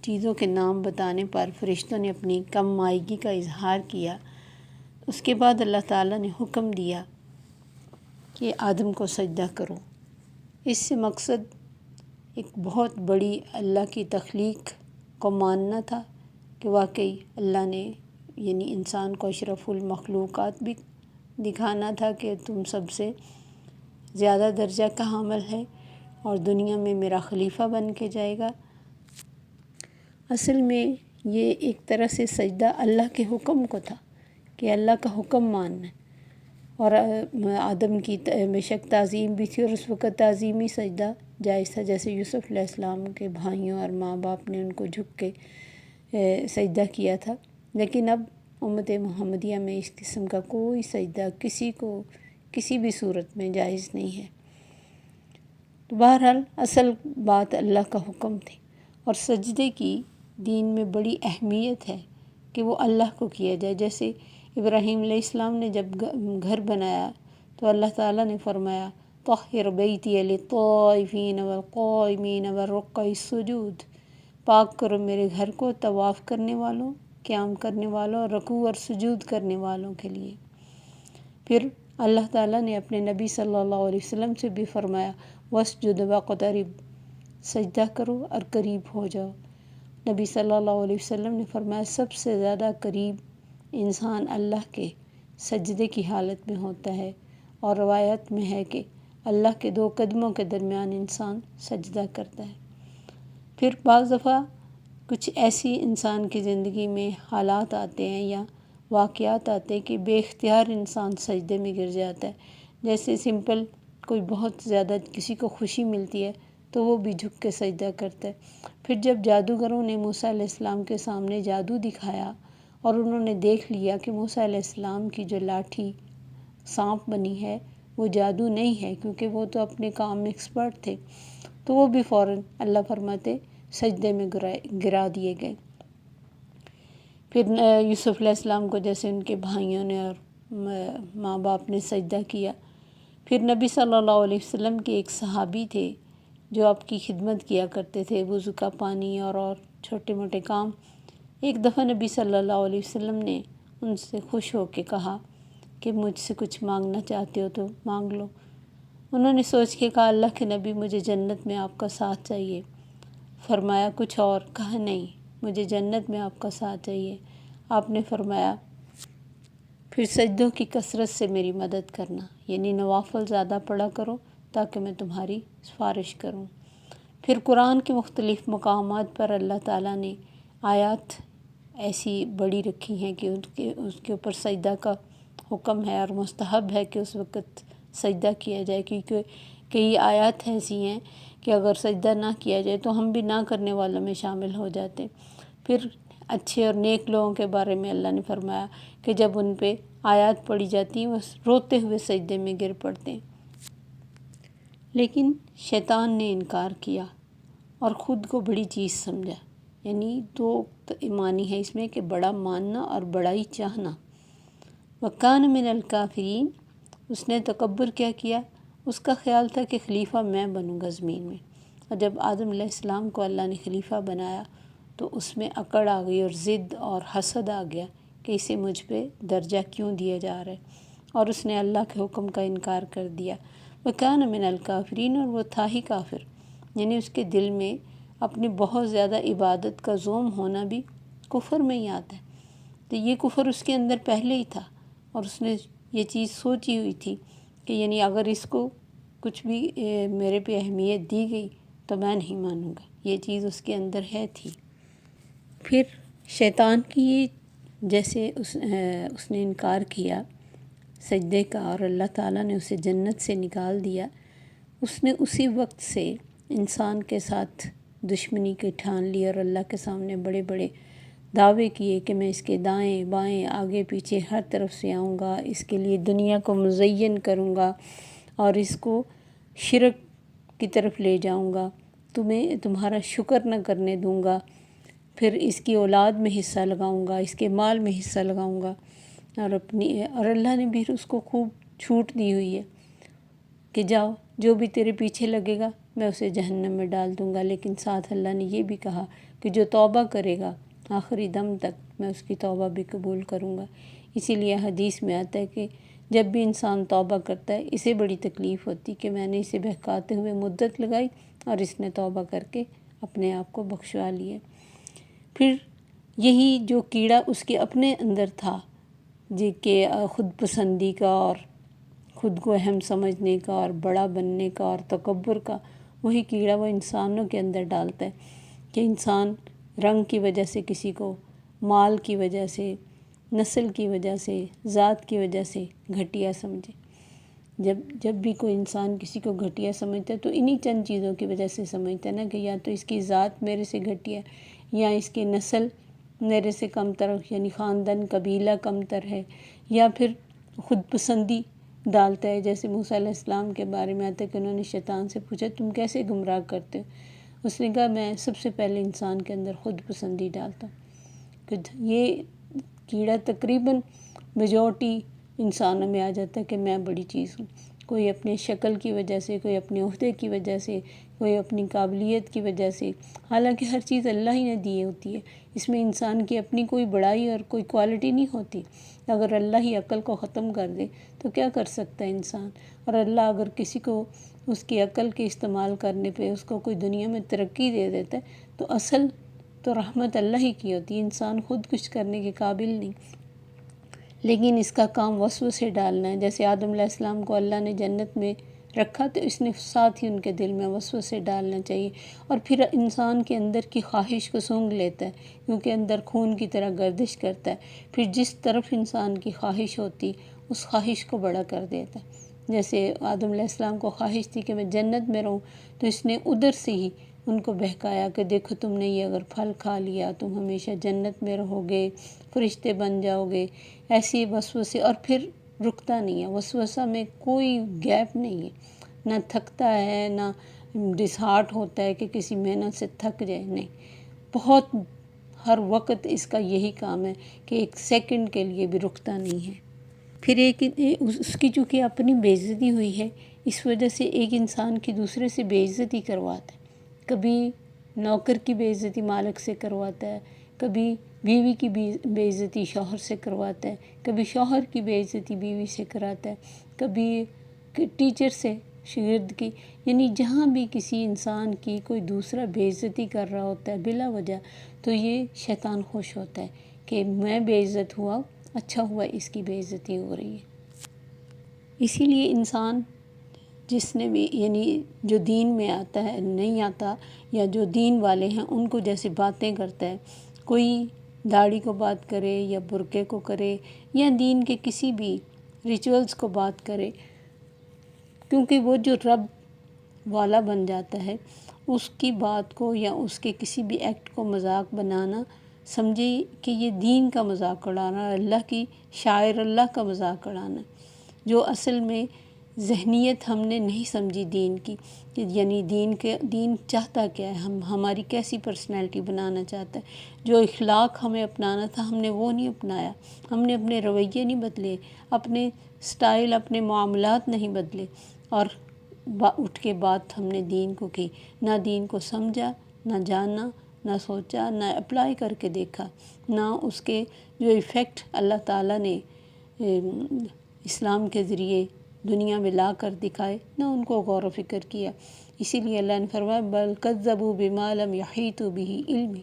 چیزوں کے نام بتانے پر فرشتوں نے اپنی کم مائگی کا اظہار کیا، اس کے بعد اللہ تعالیٰ نے حکم دیا کہ آدم کو سجدہ کرو۔ اس سے مقصد ایک بہت بڑی اللہ کی تخلیق کو ماننا تھا کہ واقعی اللہ نے یعنی انسان کو اشرف المخلوقات بھی دکھانا تھا کہ تم سب سے زیادہ درجہ کا حامل ہے اور دنیا میں میرا خلیفہ بن کے جائے گا۔ اصل میں یہ ایک طرح سے سجدہ اللہ کے حکم کو تھا کہ اللہ کا حکم ماننا، اور آدم کی بے شک تعظیم بھی تھی، اور اس وقت تعظیمی سجدہ جائز تھا، جیسے یوسف علیہ السلام کے بھائیوں اور ماں باپ نے ان کو جھک کے سجدہ کیا تھا، لیکن اب امت محمدیہ میں اس قسم کا کوئی سجدہ کسی کو کسی بھی صورت میں جائز نہیں ہے۔ تو بہرحال اصل بات اللہ کا حکم تھی، اور سجدے کی دین میں بڑی اہمیت ہے کہ وہ اللہ کو کیا جائے۔ جیسے ابراہیم علیہ السلام نے جب گھر بنایا تو اللہ تعالیٰ نے فرمایا طہر بیتی للطائفین والقائمین والرکع السجود، پاک کرو میرے گھر کو طواف کرنے والوں، قیام کرنے والوں، اور رکوع اور سجود کرنے والوں کے لیے۔ پھر اللہ تعالیٰ نے اپنے نبی صلی اللہ علیہ وسلم سے بھی فرمایا واسجد واقترب، سجدہ کرو اور قریب ہو جاؤ۔ نبی صلی اللہ علیہ وسلم نے فرمایا سب سے زیادہ قریب انسان اللہ کے سجدے کی حالت میں ہوتا ہے، اور روایت میں ہے کہ اللہ کے 2 قدموں کے درمیان انسان سجدہ کرتا ہے۔ پھر بعض دفعہ کچھ ایسی انسان کی زندگی میں حالات آتے ہیں یا واقعات آتے ہیں کہ بے اختیار انسان سجدے میں گر جاتا ہے، جیسے سمپل کوئی بہت زیادہ کسی کو خوشی ملتی ہے تو وہ بھی جھک کے سجدہ کرتا ہے۔ پھر جب جادوگروں نے موسیٰ علیہ السلام کے سامنے جادو دکھایا اور انہوں نے دیکھ لیا کہ موسیٰ علیہ السلام کی جو لاٹھی سانپ بنی ہے وہ جادو نہیں ہے، کیونکہ وہ تو اپنے کام میں ایکسپرٹ تھے، تو وہ بھی فوراً اللہ فرماتے سجدے میں گرا دیے گئے۔ پھر یوسف علیہ السلام کو جیسے ان کے بھائیوں نے اور ماں باپ نے سجدہ کیا۔ پھر نبی صلی اللہ علیہ وسلم کے ایک صحابی تھے جو آپ کی خدمت کیا کرتے تھے، وضو کا پانی اور چھوٹے موٹے کام۔ ایک دفعہ نبی صلی اللہ علیہ وسلم نے ان سے خوش ہو کے کہا کہ مجھ سے کچھ مانگنا چاہتے ہو تو مانگ لو۔ انہوں نے سوچ کے کہا اللہ کے نبی مجھے جنت میں آپ کا ساتھ چاہیے۔ فرمایا کچھ اور؟ کہا نہیں، مجھے جنت میں آپ کا ساتھ چاہیے۔ آپ نے فرمایا پھر سجدوں کی کثرت سے میری مدد کرنا، یعنی نوافل زیادہ پڑھا کرو تاکہ میں تمہاری سفارش کروں۔ پھر قرآن کے مختلف مقامات پر اللہ تعالیٰ نے آیات ایسی بڑی رکھی ہیں کہ اس کے اوپر سجدہ کا حکم ہے، اور مستحب ہے کہ اس وقت سجدہ کیا جائے، کیونکہ کئی آیات ایسی ہیں کہ اگر سجدہ نہ کیا جائے تو ہم بھی نہ کرنے والوں میں شامل ہو جاتے۔ پھر اچھے اور نیک لوگوں کے بارے میں اللہ نے فرمایا کہ جب ان پہ آیات پڑھی جاتی ہیں وہ روتے ہوئے سجدے میں گر پڑتے ہیں۔ لیکن شیطان نے انکار کیا اور خود کو بڑی چیز سمجھا، یعنی دو معنی ہے اس میں کہ بڑا ماننا اور بڑائی چاہنا۔ وَكَانَ مِنَ الْكَافِرِينَ، اس نے تکبر کیا کیا، اس کا خیال تھا کہ خلیفہ میں بنوں گا زمین میں، اور جب آدم علیہ السلام کو اللہ نے خلیفہ بنایا تو اس میں اکڑ آ گئی اور ضد اور حسد آ گیا کہ اسے مجھ پہ درجہ کیوں دیا جا رہا ہے، اور اس نے اللہ کے حکم کا انکار کر دیا۔ وَكَانَ مِنَ الْكَافِرِينَ، اور وہ تھا ہی کافر، یعنی اس کے دل میں اپنی بہت زیادہ عبادت کا زوم ہونا بھی کفر میں ہی آتا ہے۔ تو یہ کفر اس کے اندر پہلے ہی تھا، اور اس نے یہ چیز سوچی ہوئی تھی کہ یعنی اگر اس کو کچھ بھی میرے پہ اہمیت دی گئی تو میں نہیں مانوں گا، یہ چیز اس کے اندر تھی۔ پھر شیطان کی جیسے اس نے انکار کیا سجدے کا، اور اللہ تعالیٰ نے اسے جنت سے نکال دیا، اس نے اسی وقت سے انسان کے ساتھ دشمنی کی ٹھان لی اور اللہ کے سامنے بڑے بڑے دعوے کیے کہ میں اس کے دائیں بائیں آگے پیچھے ہر طرف سے آؤں گا، اس کے لیے دنیا کو مزین کروں گا اور اس کو شرک کی طرف لے جاؤں گا، تمہارا شکر نہ کرنے دوں گا، پھر اس کی اولاد میں حصہ لگاؤں گا، اس کے مال میں حصہ لگاؤں گا، اور اللہ نے بھی اس کو خوب چھوٹ دی ہوئی ہے کہ جاؤ جو بھی تیرے پیچھے لگے گا میں اسے جہنم میں ڈال دوں گا، لیکن ساتھ اللہ نے یہ بھی کہا کہ جو توبہ کرے گا آخری دم تک میں اس کی توبہ بھی قبول کروں گا۔ اسی لیے حدیث میں آتا ہے کہ جب بھی انسان توبہ کرتا ہے اسے بڑی تکلیف ہوتی کہ میں نے اسے بہکاتے ہوئے مدت لگائی اور اس نے توبہ کر کے اپنے آپ کو بخشوا لیا۔ پھر یہی جو کیڑا اس کے اپنے اندر تھا جی کہ خود پسندی کا اور خود کو اہم سمجھنے کا اور بڑا بننے کا اور تکبر کا، وہی کیڑا وہ انسانوں کے اندر ڈالتا ہے کہ انسان رنگ کی وجہ سے کسی کو، مال کی وجہ سے، نسل کی وجہ سے، ذات کی وجہ سے گھٹیا سمجھے۔ جب بھی کوئی انسان کسی کو گھٹیا سمجھتا ہے تو انہی چند چیزوں کی وجہ سے سمجھتا ہے نا، کہ یا تو اس کی ذات میرے سے گھٹیا ہے، یا اس کی نسل میرے سے کم تر، یعنی خاندان قبیلہ کم تر ہے، یا پھر خود پسندی ڈالتا ہے۔ جیسے موسیٰ علیہ السلام کے بارے میں آتا ہے کہ انہوں نے شیطان سے پوچھا تم کیسے گمراہ کرتے ہو؟ اس نے کہا میں سب سے پہلے انسان کے اندر خود پسندی ڈالتا ہوں۔ کہ یہ کیڑا تقریباً میجورٹی انسانوں میں آ جاتا ہے کہ میں بڑی چیز ہوں، کوئی اپنے شکل کی وجہ سے، کوئی اپنے عہدے کی وجہ سے، کوئی اپنی قابلیت کی وجہ سے، حالانکہ ہر چیز اللہ ہی نے دی ہوتی ہے، اس میں انسان کی اپنی کوئی بڑائی اور کوئی کوالٹی نہیں ہوتی۔ اگر اللہ ہی عقل کو ختم کر دے تو کیا کر سکتا ہے انسان؟ اور اللہ اگر کسی کو اس کی عقل کے استعمال کرنے پہ اس کو کوئی دنیا میں ترقی دے دیتا ہے تو اصل تو رحمت اللہ ہی کی ہوتی ہے، انسان خود کچھ کرنے کے قابل نہیں، لیکن اس کا کام وسوسے ڈالنا ہے۔ جیسے آدم علیہ السلام کو اللہ نے جنت میں رکھا تو اس نے ساتھ ہی ان کے دل میں وسوسے ڈالنا چاہیے، اور پھر انسان کے اندر کی خواہش کو سونگھ لیتا ہے کیونکہ اندر خون کی طرح گردش کرتا ہے، پھر جس طرف انسان کی خواہش ہوتی اس خواہش کو بڑا کر دیتا ہے۔ جیسے آدم علیہ السلام کو خواہش تھی کہ میں جنت میں رہوں تو اس نے ادھر سے ہی ان کو بہکایا کہ دیکھو تم نے یہ اگر پھل کھا لیا تم ہمیشہ جنت میں رہو گے، فرشتے بن جاؤ گے، ایسی وسوسے، اور پھر رکتا نہیں ہے، وسوسہ میں کوئی گیپ نہیں ہے، نہ تھکتا ہے نہ ڈسہارٹ ہوتا ہے کہ کسی محنت سے تھک جائے، نہیں، بہت ہر وقت اس کا یہی کام ہے کہ ایک سیکنڈ کے لیے بھی رکتا نہیں ہے۔ پھر اس کی چونکہ اپنی بے عزتی ہوئی ہے اس وجہ سے ایک انسان کی دوسرے سے بے عزتی کرواتا ہے، کبھی نوکر کی بے عزتی مالک سے کرواتا ہے، کبھی بیوی کی بے عزتی شوہر سے کرواتا ہے، کبھی شوہر کی بے عزتی بیوی سے کراتا ہے، کبھی ٹیچر سے شاگرد کی، یعنی جہاں بھی کسی انسان کی کوئی دوسرا بے عزتی کر رہا ہوتا ہے بلا وجہ تو یہ شیطان خوش ہوتا ہے کہ میں بے عزت ہوا، اچھا ہوا اس کی بے عزتی ہو رہی ہے۔ اسی لیے انسان جس نے بھی یعنی جو دین میں آتا ہے نہیں آتا، یا جو دین والے ہیں ان کو جیسے باتیں کرتا ہے، کوئی داڑھی کو بات کرے یا برقعے کو کرے یا دین کے کسی بھی ریچولز کو بات کرے، کیونکہ وہ جو رب والا بن جاتا ہے اس کی بات کو یا اس کے کسی بھی ایکٹ کو مذاق بنانا، سمجھے کہ یہ دین کا مذاق اڑانا، اللہ کی شاعر اللہ کا مذاق اڑانا، جو اصل میں ذہنیت ہم نے نہیں سمجھی دین کی، کہ یعنی دین چاہتا کیا ہے، ہماری کیسی پرسنالٹی بنانا چاہتا ہے۔ جو اخلاق ہمیں اپنانا تھا ہم نے وہ نہیں اپنایا، ہم نے اپنے رویے نہیں بدلے، اپنے سٹائل، اپنے معاملات نہیں بدلے، اور اٹھ کے بات ہم نے دین کو کی، نہ دین کو سمجھا، نہ جانا، نہ سوچا، نہ اپلائی کر کے دیکھا، نہ اس کے جو ایفیکٹ اللہ تعالیٰ نے اسلام کے ذریعے دنیا میں لا کر دکھائے، نہ ان کو غور و فکر کیا۔ اسی لیے اللہ نے فرمایا بل کذبوا بما لم یحیطوا بہ علم،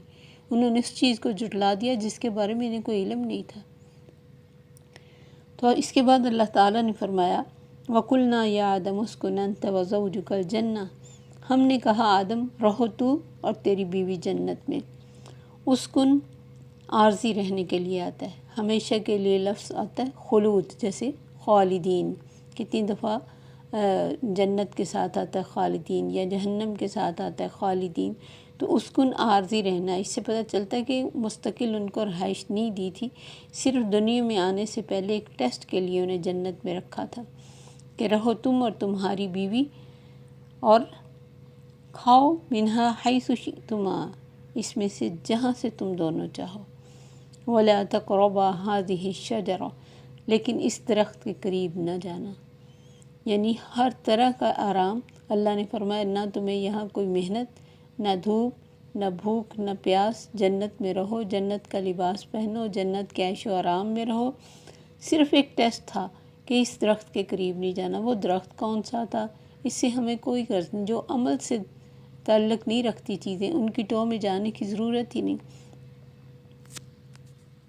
انہوں نے اس چیز کو جھٹلا دیا جس کے بارے میں انہیں کوئی علم نہیں تھا۔ تو اس کے بعد اللہ تعالیٰ نے فرمایا وَقُلْنَا يَا آدَمُ اسْكُنْ أَنْتَ وَزَوْجُكَ الْجَنَّةَ، ہم نے کہا آدم رہو تو اور تیری بیوی جنت میں۔ اسکن عارضی رہنے کے لیے آتا ہے، ہمیشہ کے لیے لفظ آتا ہے خلود، جیسے خالدین، کتنی دفعہ جنت کے ساتھ آتا ہے خالدین، یا جہنم کے ساتھ آتا ہے خالدین۔ تو اسکن عارضی رہنا، اس سے پتہ چلتا ہے کہ مستقل ان کو رہائش نہیں دی تھی، صرف دنیا میں آنے سے پہلے ایک ٹیسٹ کے لیے انہیں جنت میں رکھا تھا کہ رہو تم اور تمہاری بیوی، اور کھاؤ منہا حیث شئتما، اس میں سے جہاں سے تم دونوں چاہو، ولا تقربا هذه الشجرہ، لیکن اس درخت کے قریب نہ جانا۔ یعنی ہر طرح کا آرام اللہ نے فرمایا، نہ تمہیں یہاں کوئی محنت، نہ دھوپ، نہ بھوک، نہ پیاس، جنت میں رہو، جنت کا لباس پہنو، جنت کے عیش و آرام میں رہو۔ صرف ایک ٹیسٹ تھا کہ اس درخت کے قریب نہیں جانا۔ وہ درخت کون سا تھا اس سے ہمیں کوئی غرض نہیں، جو عمل سے تعلق نہیں رکھتی چیزیں ان کی ٹو میں جانے کی ضرورت ہی نہیں۔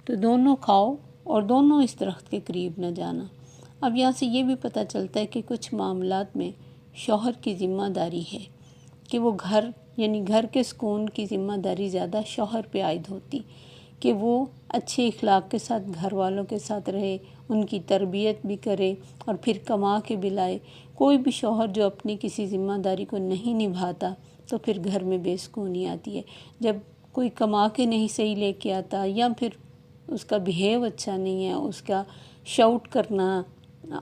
تو دونوں کھاؤ اور دونوں اس درخت کے قریب نہ جانا۔ اب یہاں سے یہ بھی پتہ چلتا ہے کہ کچھ معاملات میں شوہر کی ذمہ داری ہے کہ وہ گھر کے سکون کی ذمہ داری زیادہ شوہر پہ عائد ہوتی، کہ وہ اچھے اخلاق کے ساتھ گھر والوں کے ساتھ رہے، ان کی تربیت بھی کرے اور پھر کما کے بھی لائے۔ کوئی بھی شوہر جو اپنی کسی ذمہ داری کو نہیں نبھاتا تو پھر گھر میں بے سکونی آتی ہے۔ جب کوئی کما کے نہیں صحیح لے کے آتا، یا پھر اس کا بیہیو اچھا نہیں ہے، اس کا شاؤٹ کرنا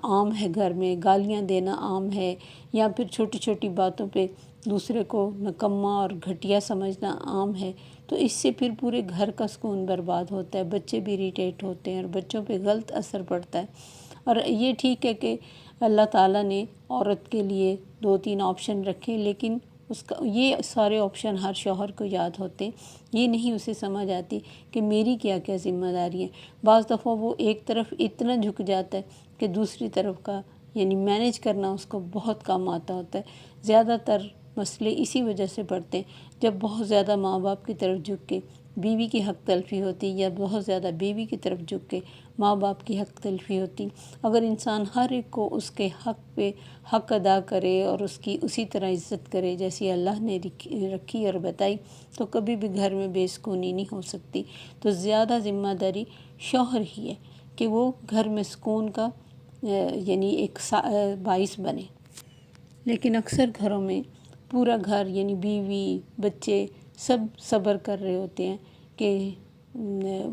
عام ہے، گھر میں گالیاں دینا عام ہے، یا پھر چھوٹی چھوٹی باتوں پہ دوسرے کو نکما اور گھٹیا سمجھنا عام ہے، تو اس سے پھر پورے گھر کا سکون برباد ہوتا ہے، بچے بھی اریٹیٹ ہوتے ہیں اور بچوں پہ غلط اثر پڑتا ہے۔ اور یہ ٹھیک ہے کہ اللہ تعالیٰ نے عورت کے لیے 2-3 آپشن رکھے، لیکن یہ سارے آپشن ہر شوہر کو یاد ہوتے، یہ نہیں اسے سمجھ آتی کہ میری کیا کیا ذمہ داری ہے۔ بعض دفعہ وہ ایک طرف اتنا جھک جاتا ہے کہ دوسری طرف کا یعنی مینیج کرنا اس کو بہت کم آتا ہوتا ہے۔ زیادہ تر مسئلے اسی وجہ سے پڑتے ہیں جب بہت زیادہ ماں باپ کی طرف جھک کے بیوی کی حق تلفی ہوتی، یا بہت زیادہ بیوی کی طرف جھک کے ماں باپ کی حق تلفی ہوتی۔ اگر انسان ہر ایک کو اس کے حق پہ حق ادا کرے اور اس کی اسی طرح عزت کرے جیسی اللہ نے رکھی اور بتائی، تو کبھی بھی گھر میں بے سکونی نہیں ہو سکتی۔ تو زیادہ ذمہ داری شوہر ہی ہے کہ وہ گھر میں سکون کا یعنی ایک باعث بنے۔ لیکن اکثر گھروں میں پورا گھر یعنی بیوی، بچے سب صبر کر رہے ہوتے ہیں کہ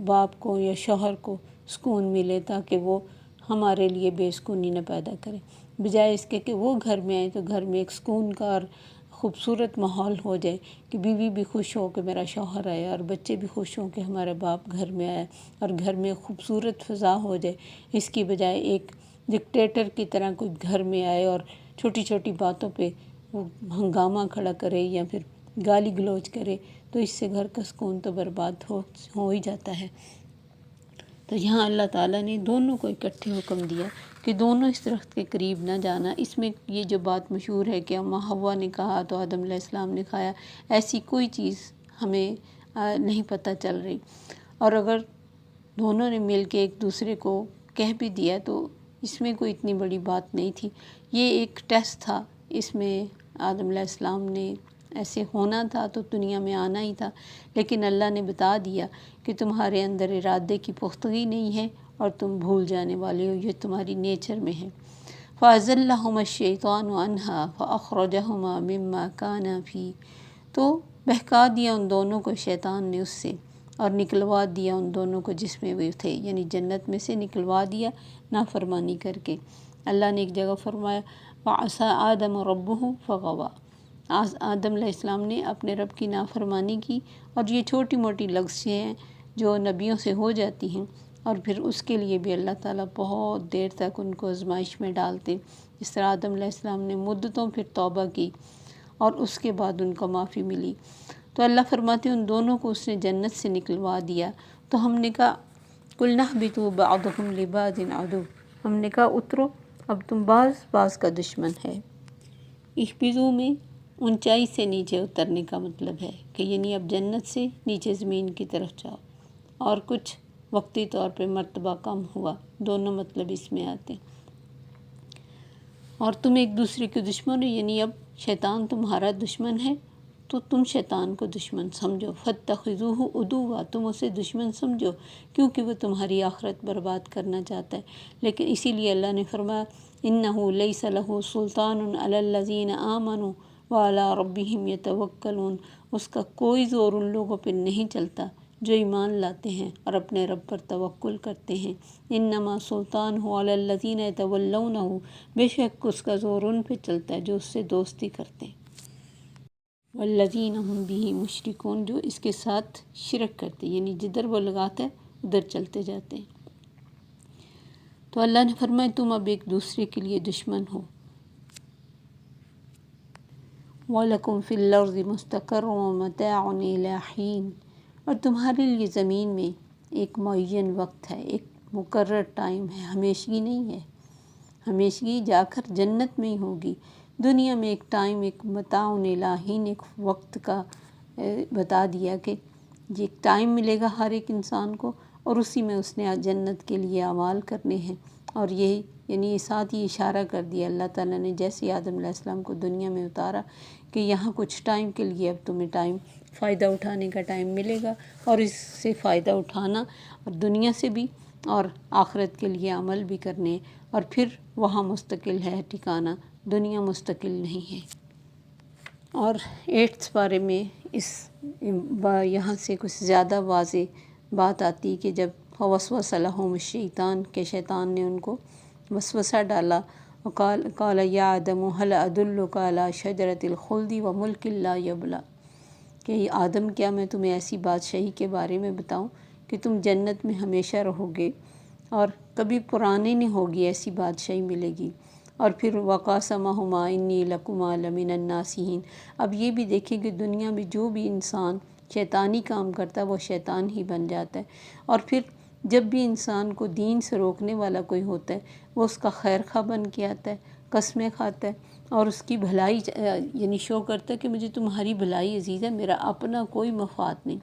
باپ کو یا شوہر کو سکون ملے تاکہ وہ ہمارے لیے بے سکونی نہ پیدا کرے، بجائے اس کے کہ وہ گھر میں آئے تو گھر میں ایک سکون کا اور خوبصورت ماحول ہو جائے، کہ بیوی بھی خوش ہو کہ میرا شوہر آیا، اور بچے بھی خوش ہوں کہ ہمارا باپ گھر میں آیا، اور گھر میں خوبصورت فضا ہو جائے۔ اس کی بجائے ایک ڈکٹیٹر کی طرح کوئی گھر میں آئے اور چھوٹی چھوٹی باتوں پہ وہ ہنگامہ کھڑا کرے یا پھر گالی گلوچ کرے، تو اس سے گھر کا سکون تو برباد ہو ہی جاتا ہے۔ تو یہاں اللہ تعالیٰ نے دونوں کو اکٹھے حکم دیا کہ دونوں اس درخت کے قریب نہ جانا۔ اس میں یہ جو بات مشہور ہے کہ اماں حوا نے کہا تو آدم علیہ السلام نے کھایا، ایسی کوئی چیز ہمیں نہیں پتہ چل رہی، اور اگر دونوں نے مل کے ایک دوسرے کو کہہ بھی دیا تو اس میں کوئی اتنی بڑی بات نہیں تھی۔ یہ ایک ٹیسٹ تھا، اس میں آدم علیہ السلام نے ایسے ہونا تھا تو دنیا میں آنا ہی تھا، لیکن اللہ نے بتا دیا کہ تمہارے اندر ارادے کی پختگی نہیں ہے اور تم بھول جانے والے ہو، یہ تمہاری نیچر میں ہے۔ فَأَزَلَّهُمَا الشَّيْطَانُ عَنْهَا فَأَخْرَجَهُمَا مِمَّا كَانَا فِيهِ، تو بہکا دیا ان دونوں کو شیطان نے اس سے، اور نکلوا دیا ان دونوں کو جس میں وہ تھے، یعنی جنت میں سے نکلوا دیا نافرمانی کر کے۔ اللہ نے ایک جگہ فرمایا وَعَصَىٰ آدَمَ رَبُّهُ فَغَوَىٰ، آدم علیہ السلام نے اپنے رب کی نافرمانی کی، اور یہ چھوٹی موٹی لغزشیں ہیں جو نبیوں سے ہو جاتی ہیں، اور پھر اس کے لیے بھی اللہ تعالیٰ بہت دیر تک ان کو آزمائش میں ڈالتے، جس طرح آدم علیہ السلام نے مدتوں پھر توبہ کی اور اس کے بعد ان کو معافی ملی۔ تو اللہ فرماتے ہیں ان دونوں کو اس نے جنت سے نکلوا دیا، تو ہم نے کہا قُلْنَا اهْبِطُوا بَعْضُكُمْ لِبَعْضٍ عَدُوٌّ، ہم نے کہا اترو، اب تم بعض کا دشمن ہے۔ اہبطوا میں اونچائی سے نیچے اترنے کا مطلب ہے کہ یعنی اب جنت سے نیچے زمین کی طرف جاؤ، اور کچھ وقتی طور پہ مرتبہ کم ہوا، دونوں مطلب اس میں آتے ہیں۔ اور تم ایک دوسرے کے دشمن ہو، یعنی اب شیطان تمہارا دشمن ہے تو تم شیطان کو دشمن سمجھو، فَاتَّخِذُوهُ عُدُوًّا، تم اسے دشمن سمجھو، کیونکہ وہ تمہاری آخرت برباد کرنا چاہتا ہے۔ لیکن اسی لیے اللہ نے فرمایا إِنَّهُ لَيْسَ لَهُ سُلْطَانٌ عَلَى الَّذِينَ آمَنُوا وَعَلَىٰ رَبِّهِمْ يَتَوَكَّلُونَ، اس کا کوئی زور ان لوگوں پہ نہیں چلتا جو ایمان لاتے ہیں اور اپنے رب پر توکل کرتے ہیں۔ إِنَّمَا سُلْطَانُهُ عَلَى الَّذِينَ يَتَوَلَّوْنَهُ، بے شک اس کا زور ان پہ چلتا ہے جو اس سے دوستی کرتے ہیں۔ وَالَّذِينَ هُمْ بِهِ مُشْرِكُونَ، جو اس کے ساتھ شرک کرتے ہیں، یعنی جدھر وہ لگاتا ہے ادھر چلتے جاتے ہیں۔ تو اللہ نے فرمایا تم اب ایک دوسرے کے لیے دشمن ہو۔ وَلَكُمْ فِي الْأَرْضِ مُسْتَقَرٌّ وَمَتَاعٌ إِلَىٰ حِينٍ، اور تمہارے لیے زمین میں ایک معین وقت ہے، ایک مقرر ٹائم ہے، ہمیشگی نہیں ہے۔ ہمیشگی جا کر جنت میں ہی ہوگی، دنیا میں ایک ٹائم، ایک متاع إِلَىٰ حِين، ایک وقت کا بتا دیا کہ یہ ایک ٹائم ملے گا ہر ایک انسان کو، اور اسی میں اس نے جنت کے لیے اعمال کرنے ہیں۔ اور یہی یعنی ساتھ ہی اشارہ کر دیا اللہ تعالیٰ نے، جیسے آدم علیہ السلام کو دنیا میں اتارا کہ یہاں کچھ ٹائم کے لیے اب تمہیں فائدہ اٹھانے کا ٹائم ملے گا، اور اس سے فائدہ اٹھانا، اور دنیا سے بھی اور آخرت کے لیے عمل بھی کرنے، اور پھر وہاں مستقل ہے ٹھکانہ، دنیا مستقل نہیں ہے۔ اور 8 پارے میں یہاں سے کچھ زیادہ واضح بات آتی کہ جب فوسوس لہم الشیطان، کہ شیطان نے ان کو وسوسہ ڈالا، قال یا آدم هل ادلک علی شجرۃ الخلد وملک لا یبلی، کہ آدم کیا میں تمہیں ایسی بادشاہی کے بارے میں بتاؤں کہ تم جنت میں ہمیشہ رہو گے اور کبھی پرانی نہیں ہوگی، ایسی بادشاہی ملے گی۔ اور پھر وقاسمہما انی لکما لمن الناصحین، اب یہ بھی دیکھیں کہ دنیا میں جو بھی انسان شیطانی کام کرتا ہے وہ شیطان ہی بن جاتا ہے، اور پھر جب بھی انسان کو دین سے روکنے والا کوئی ہوتا ہے وہ اس کا خیر خواہ بن کے آتا ہے، قسمیں کھاتا ہے، اور اس کی بھلائی یعنی شو کرتا ہے کہ مجھے تمہاری بھلائی عزیز ہے، میرا اپنا کوئی مفاد نہیں۔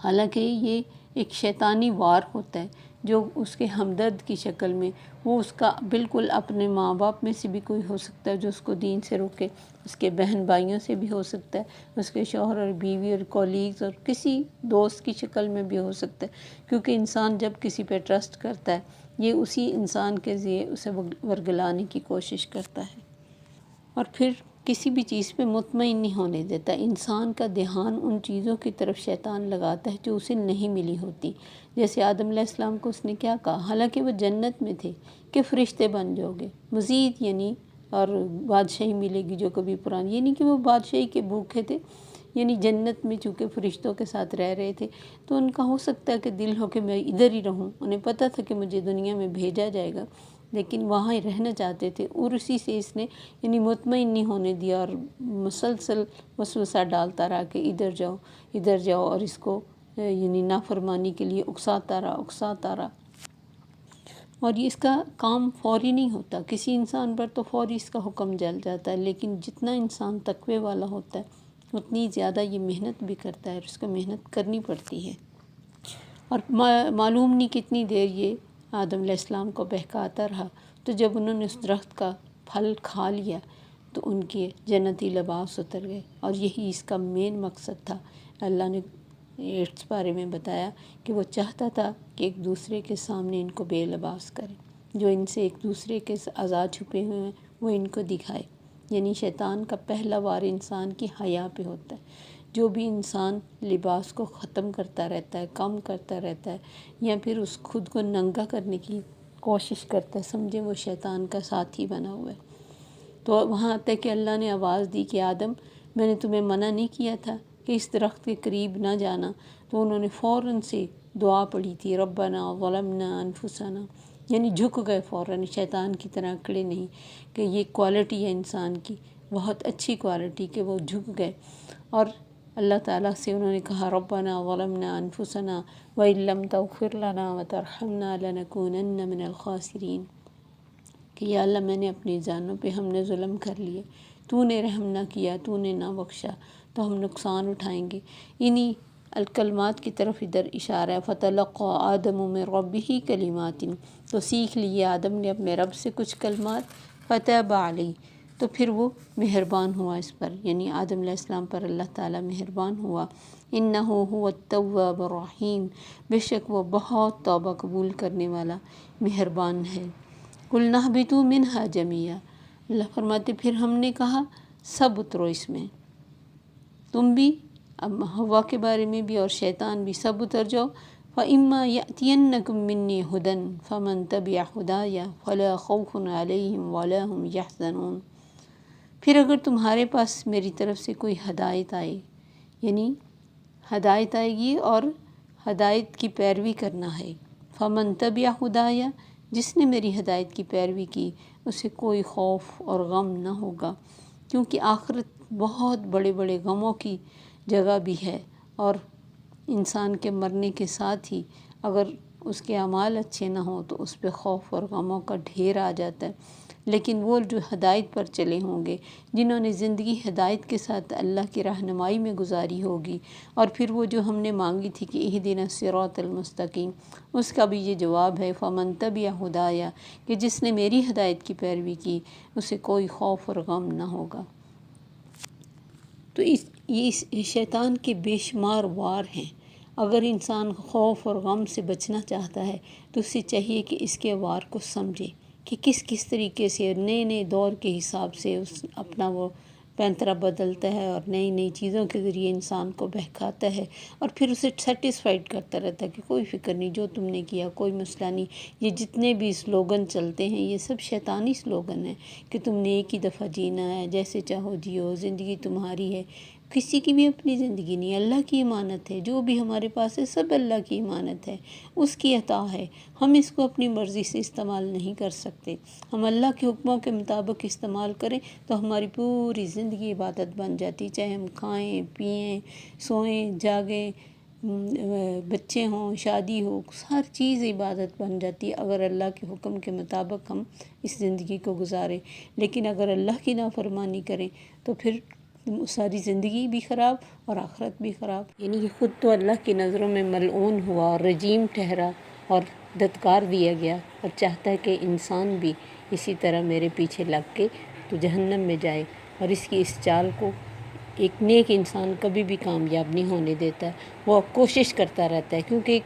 حالانکہ یہ ایک شیطانی وار ہوتا ہے جو اس کے ہمدرد کی شکل میں، وہ اس کا بالکل اپنے ماں باپ میں سے بھی کوئی ہو سکتا ہے جو اس کو دین سے روکے، اس کے بہن بھائیوں سے بھی ہو سکتا ہے، اس کے شوہر اور بیوی اور کولیگز اور کسی دوست کی شکل میں بھی ہو سکتا ہے، کیونکہ انسان جب کسی پہ ٹرسٹ کرتا ہے یہ اسی انسان کے ذریعے اسے ورگلانے کی کوشش کرتا ہے، اور پھر کسی بھی چیز پہ مطمئن نہیں ہونے دیتا۔ انسان کا دھیان ان چیزوں کی طرف شیطان لگاتا ہے جو اسے نہیں ملی ہوتی، جیسے آدم علیہ السلام کو اس نے کیا کہا، حالانکہ وہ جنت میں تھے، کہ فرشتے بن جاؤ گے مزید، یعنی اور بادشاہی ملے گی جو کبھی پرانی، یعنی کہ وہ بادشاہی کے بھوکے تھے، یعنی جنت میں چونکہ فرشتوں کے ساتھ رہ رہے تھے تو ان کا ہو سکتا ہے کہ دل ہو کہ میں ادھر ہی رہوں، انہیں پتہ تھا کہ مجھے دنیا میں بھیجا جائے گا لیکن وہاں ہی رہنا چاہتے تھے، اور اسی سے اس نے یعنی مطمئن نہیں ہونے دیا، اور مسلسل وسوسہ ڈالتا رہا کہ ادھر جاؤ، اور اس کو یعنی نافرمانی کے لیے اکساتا رہا۔ اور یہ اس کا کام فوری نہیں ہوتا، کسی انسان پر تو فوری اس کا حکم جل جاتا ہے، لیکن جتنا انسان تقوی والا ہوتا ہے اتنی زیادہ یہ محنت بھی کرتا ہے، اور اس کو محنت کرنی پڑتی ہے۔ اور معلوم نہیں کتنی دیر یہ آدم علیہ السلام کو بہکاتا رہا، تو جب انہوں نے اس درخت کا پھل کھا لیا تو ان کے جنتی لباس اتر گئے، اور یہی اس کا مین مقصد تھا۔ اللہ نے 8 بارے میں بتایا کہ وہ چاہتا تھا کہ ایک دوسرے کے سامنے ان کو بے لباس کرے، جو ان سے ایک دوسرے کے اعضاء چھپے ہوئے ہیں وہ ان کو دکھائے، یعنی شیطان کا پہلا وار انسان کی حیا پہ ہوتا ہے۔ جو بھی انسان لباس کو ختم کرتا رہتا ہے، کم کرتا رہتا ہے، یا پھر اس خود کو ننگا کرنے کی کوشش کرتا ہے، سمجھے وہ شیطان کا ساتھی بنا ہوا ہے۔ تو وہاں تک کہ اللہ نے آواز دی کہ آدم، میں نے تمہیں منع نہیں کیا تھا کہ اس درخت کے قریب نہ جانا؟ تو انہوں نے فوراً سے دعا پڑھی تھی، ربنا ظلمنا انفسنا، یعنی جھک گئے فوراً، شیطان کی طرح کھڑے نہیں، کہ یہ کوالٹی ہے انسان کی، بہت اچھی کوالٹی، کہ وہ جھک گئے اور اللہ تعالیٰ سے انہوں نے کہا ربنا ظلمنا انفسنا وَإِن لَّمْ تَغْفِرْ لَنَا وَتَرْحَمْنَا لَنَكُونَنَّ مِنَ الْخَاسِرِينَ، کہ یا اللہ میں نے اپنی جانوں پہ ہم نے ظلم کر لیے، تو نے رحم نہ کیا، تو نے نہ بخشا، تو ہم نقصان اٹھائیں گے۔ انہی الکلمات کی طرف ادھر اشارہ ہے، فَتَلَقَّىٰ آدَمُ مِن رَبِّهِ كَلِمَاتٍ، تو سیکھ لیے آدم نے اپنے رب سے کچھ کلمات، فَتَابَ عَلَيْهِ، تو پھر وہ مہربان ہوا اس پر، یعنی آدم علیہ السلام پر اللہ تعالیٰ مہربان ہوا۔ إِنَّهُ هُوَ التَّوَّابُ الرَّحِيمُ، بے شک وہ بہت توبہ قبول کرنے والا مہربان ہے۔ قُلْنَا اهْبِطُوا مِنْهَا جَمِيعًا، اللہ فرماتے پھر ہم نے کہا سب اترو اس میں، تم بھی، اب ہوا کے بارے میں بھی اور شیطان بھی، سب اتر جاؤ۔ فَإِمَّا يَأْتِيَنَّكُم مِّنِّي هُدًى فَمَن تَبِعَ هُدَايَ فَلَا خَوْفٌ عَلَيْهِمْ وَلَا هُمْ يَحْزَنُونَ، پھر اگر تمہارے پاس میری طرف سے کوئی ہدایت آئے، یعنی ہدایت آئے گی اور ہدایت کی پیروی کرنا ہے، فَمَن تَبِعَ هُدَايَ، جس نے میری ہدایت کی پیروی کی اسے کوئی خوف اور غم نہ ہوگا، کیونکہ آخرت بہت بڑے بڑے غموں کی جگہ بھی ہے، اور انسان کے مرنے کے ساتھ ہی اگر اس کے اعمال اچھے نہ ہوں تو اس پہ خوف اور غموں کا ڈھیر آ جاتا ہے۔ لیکن وہ جو ہدایت پر چلے ہوں گے، جنہوں نے زندگی ہدایت کے ساتھ اللہ کی رہنمائی میں گزاری ہوگی، اور پھر وہ جو ہم نے مانگی تھی کہ اہدنا الصراط المستقیم، اس کا بھی یہ جواب ہے فمن تبع ہدایا، کہ جس نے میری ہدایت کی پیروی کی اسے کوئی خوف اور غم نہ ہوگا۔ تو اس شیطان کے بے شمار وار ہیں، اگر انسان خوف اور غم سے بچنا چاہتا ہے تو اسے چاہیے کہ اس کے وار کو سمجھے کہ کس کس طریقے سے نئے نئے دور کے حساب سے اس اپنا وہ پینترا بدلتا ہے، اور نئی نئی چیزوں کے ذریعے انسان کو بہکاتا ہے، اور پھر اسے سیٹسفائیڈ کرتا رہتا ہے کہ کوئی فکر نہیں، جو تم نے کیا کوئی مسئلہ نہیں۔ یہ جتنے بھی سلوگن چلتے ہیں یہ سب شیطانی سلوگن ہیں کہ تم نے ایک ہی دفعہ جینا ہے، جیسے چاہو جیو، زندگی تمہاری ہے۔ کسی کی بھی اپنی زندگی نہیں، اللہ کی امانت ہے، جو بھی ہمارے پاس ہے سب اللہ کی امانت ہے، اس کی عطا ہے، ہم اس کو اپنی مرضی سے استعمال نہیں کر سکتے۔ ہم اللہ کے حکموں کے مطابق استعمال کریں تو ہماری پوری زندگی عبادت بن جاتی، چاہے ہم کھائیں پئیں سوئیں جاگیں، بچے ہوں شادی ہو، ہر چیز عبادت بن جاتی ہے اگر اللہ کے حکم کے مطابق ہم اس زندگی کو گزاریں۔ لیکن اگر اللہ کی نافرمانی کریں تو پھر ساری زندگی بھی خراب اور آخرت بھی خراب، یعنی یہ خود تو اللہ کی نظروں میں ملعون ہوا اور رجیم ٹھہرا اور دھتکار دیا گیا، اور چاہتا ہے کہ انسان بھی اسی طرح میرے پیچھے لگ کے تو جہنم میں جائے، اور اس کی اس چال کو ایک نیک انسان کبھی بھی کامیاب نہیں ہونے دیتا، وہ کوشش کرتا رہتا ہے، کیونکہ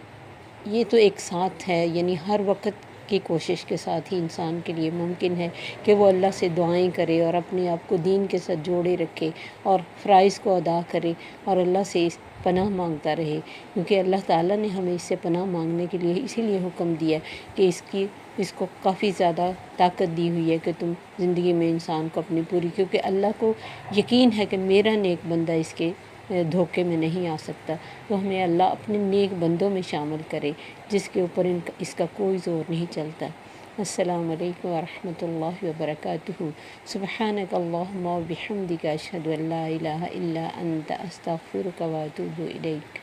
یہ تو ایک ساتھ ہے، یعنی ہر وقت کی کوشش کے ساتھ ہی انسان کے لیے ممکن ہے کہ وہ اللہ سے دعائیں کرے اور اپنے آپ کو دین کے ساتھ جوڑے رکھے اور فرائض کو ادا کرے اور اللہ سے پناہ مانگتا رہے، کیونکہ اللہ تعالیٰ نے ہمیں اس سے پناہ مانگنے کے لیے اسی لیے حکم دیا کہ اس کو کافی زیادہ طاقت دی ہوئی ہے کہ تم زندگی میں انسان کو اپنی پوری، کیونکہ اللہ کو یقین ہے کہ میرا نیک بندہ اس کے دھوکے میں نہیں آ سکتا، تو ہمیں اللہ اپنے نیک بندوں میں شامل کرے جس کے اوپر اس کا کوئی زور نہیں چلتا۔ السلام علیکم ورحمۃ اللہ وبرکاتہ۔ سبحانک اللہم وبحمدک، اشہد ان لا الہ الا انت، استغفرک واتوب الیک۔